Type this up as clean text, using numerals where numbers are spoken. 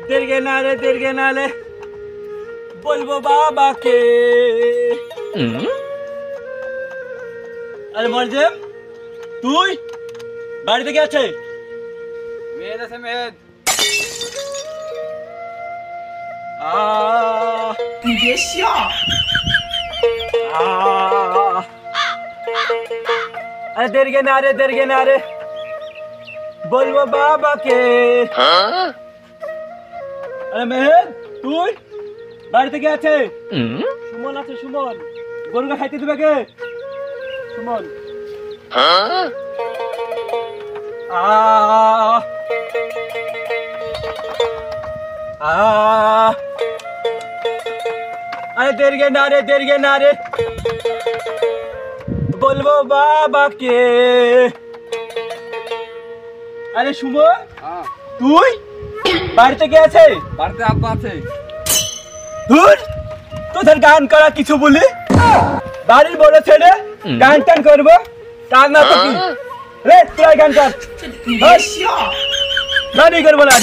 दीर्घे नाले बोलबो बाबा के। अरे मरजेम তুই বাড়িতে কে আছে? মেহেদ আছে মেহেদ। अरे दीर्घे नारे बोलबो बाबा के। अरे মেহেদ তুই বাড়িতে কে আছে? সুমন আছে সুমন। গরুকে খাইতে দিবে কে? সুমন। अरे दीर्घे नारे बोलबो बाबा के। अरे সুমন তুই বাড়িতে কে আছে? বাড়িতে আব্বা আছে। ধুর তোদের গান করা কিছু বলি বাড়ির বড় ছেলে গান টান করবো তার না তো কি রে তুই গান কর গানই করবো না।